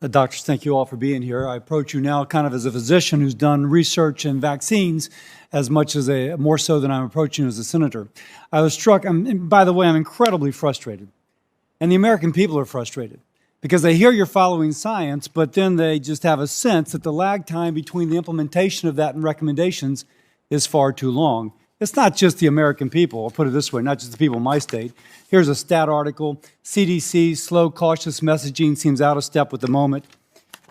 Doctors, thank you all for being here. I approach you now kind of as a physician who's done research in vaccines as much as more so than I'm approaching you as a senator. I was struck, and by the way, I'm incredibly frustrated. And the American people are frustrated because they hear you're following science, but then they just have a sense that the lag time between the implementation of that and recommendations is far too long. It's not just the American people, I'll put it this way, not just the people in my state. Here's a stat article. CDC, slow, cautious messaging seems out of step with the moment.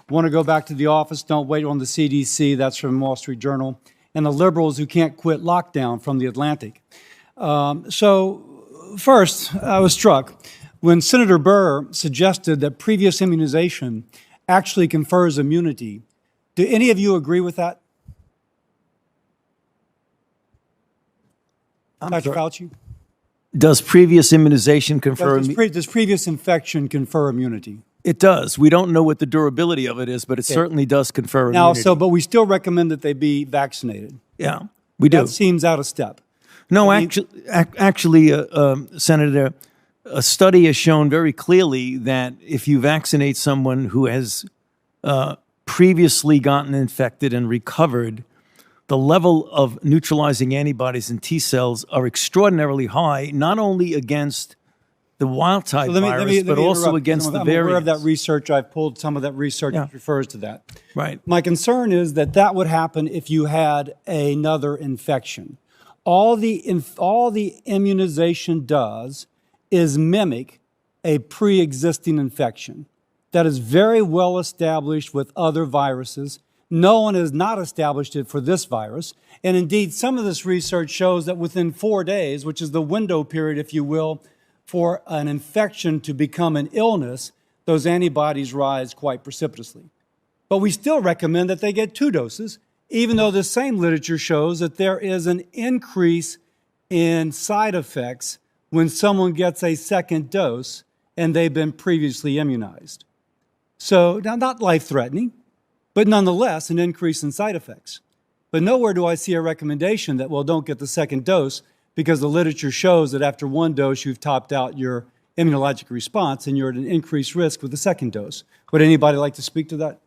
Want to go back to the office? Don't wait on the CDC. That's from Wall Street Journal. And the liberals who can't quit lockdown from The Atlantic. So first, I was struck when Senator Burr suggested that previous immunization actually confers immunity. Do any of you agree with that? Dr. Fauci? Does previous immunization confer immunity? Does previous infection confer immunity? It does. We don't know what the durability of it is, but it certainly does confer immunity. Now, but we still recommend that they be vaccinated. Yeah, we do. That seems out of step. No, actually, Senator, a study has shown very clearly that if you vaccinate someone who has previously gotten infected and recovered, the level of neutralizing antibodies and T cells are extraordinarily high, not only against the wild-type virus, but also against the variants. I'm aware of that research. I've pulled some of that research that refers to that. Right. My concern is that that would happen if you had another infection. All the immunization does is mimic a pre-existing infection. That is very well established with other viruses. No one has not established it for this virus. And indeed, some of this research shows that within 4 days, which is the window period, if you will, for an infection to become an illness, those antibodies rise quite precipitously. But we still recommend that they get 2 doses, even though the same literature shows that there is an increase in side effects when someone gets a second dose and they've been previously immunized. So, now not life-threatening, but nonetheless an increase in side effects. But nowhere do I see a recommendation that, well, don't get the second dose because the literature shows that after 1 dose you've topped out your immunologic response and you're at an increased risk with the second dose. Would anybody like to speak to that?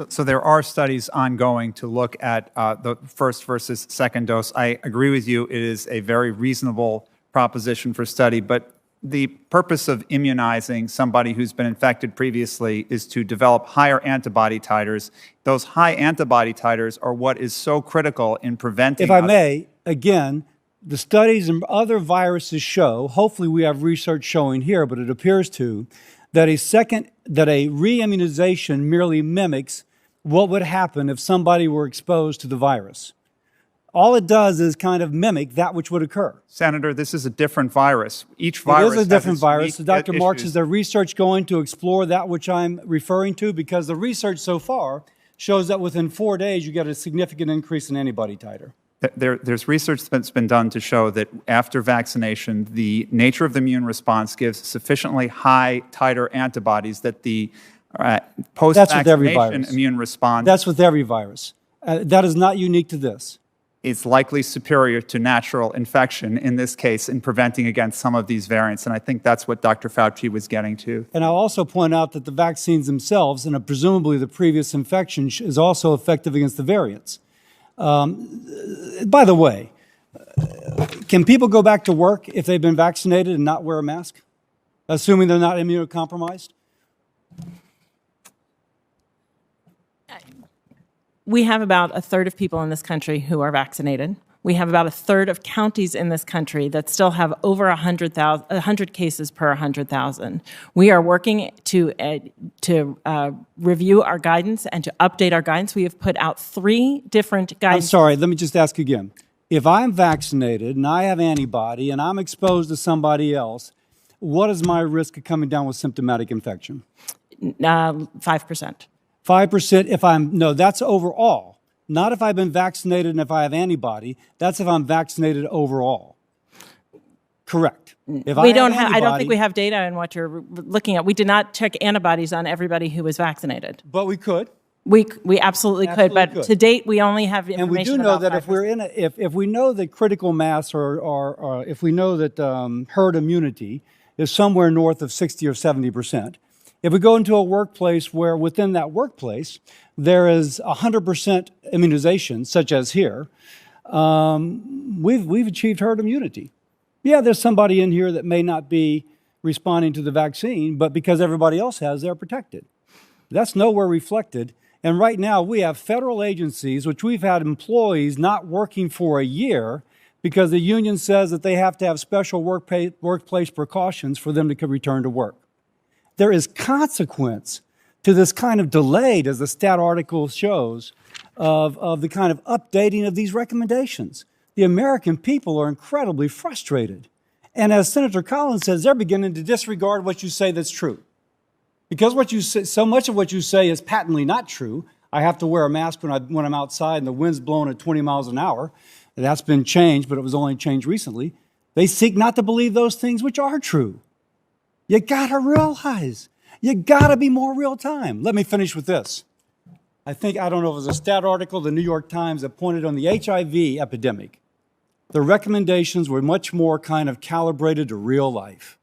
So there are studies ongoing to look at the first versus second dose. I agree with you. It is a very reasonable proposition for study, but the purpose of immunizing somebody who's been infected previously is to develop higher antibody titers. Those high antibody titers are what is so critical in preventing. If I may, again, the studies and other viruses show, hopefully we have research showing here, but it appears to, that a re-immunization merely mimics what would happen if somebody were exposed to the virus. All it does is kind of mimic that which would occur. Senator, this is a different virus. Each virus is a different virus. So Dr. issues. Marks, is there research going to explore that which I'm referring to? Because the research so far shows that within 4 days you get a significant increase in antibody titer. There's research that's been done to show that after vaccination, the nature of the immune response gives sufficiently high titer antibodies that the post-vaccination immune response. That's with every virus. That is not unique to this. Is likely superior to natural infection in this case in preventing against some of these variants. And I think that's what Dr. Fauci was getting to. And I'll also point out that the vaccines themselves, and presumably the previous infection, is also effective against the variants. By the way, can people go back to work if they've been vaccinated and not wear a mask, assuming they're not immunocompromised? We have about a third of people in this country who are vaccinated. We have about a third of counties in this country that still have over 100 cases per 100,000. We are working to review our guidance and to update our guidance. We have put out 3 different guidance. I'm sorry, let me just ask again. If I'm vaccinated and I have antibody and I'm exposed to somebody else, what is my risk of coming down with symptomatic infection? 5%. 5% if no, that's overall. Not if I've been vaccinated and if I have antibody. That's if I'm vaccinated overall. Correct. I don't think we have data on what you're looking at. We did not check antibodies on everybody who was vaccinated. But we could. We absolutely could, but to date we only have information. And we do know that 5%. if we know that critical mass or if we know that herd immunity is somewhere north of 60 or 70%. If we go into a workplace where within that workplace there is 100% immunization, such as here, we've achieved herd immunity. Yeah, there's somebody in here that may not be responding to the vaccine, but because everybody else has, they're protected. That's nowhere reflected. And right now we have federal agencies, which we've had employees not working for a year because the union says that they have to have special workplace precautions for them to return to work. There is consequence to this kind of delayed, as the stat article shows, of the kind of updating of these recommendations. The American people are incredibly frustrated. And as Senator Collins says, they're beginning to disregard what you say that's true. Because what you say, so much of what you say is patently not true. I have to wear a mask when I'm outside and the wind's blowing at 20 miles an hour. And that's been changed, but it was only changed recently. They seek not to believe those things which are true. You gotta realize, you gotta be more real time. Let me finish with this. I don't know if it was a stat article, the New York Times, that pointed on the HIV epidemic. The recommendations were much more kind of calibrated to real life.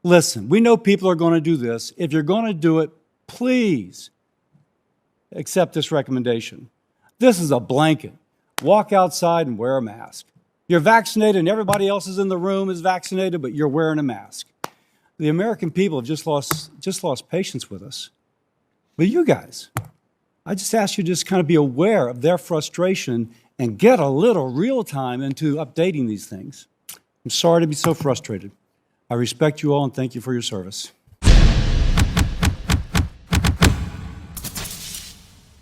Listen, we know people are going to do this. If you're going to do it, please accept this recommendation. This is a blanket. Walk outside and wear a mask. You're vaccinated and everybody else is in the room is vaccinated, but you're wearing a mask. The American people have just lost patience with us. But you guys, I just ask you to just kind of be aware of their frustration and get a little real time into updating these things. I'm sorry to be so frustrated. I respect you all and thank you for your service.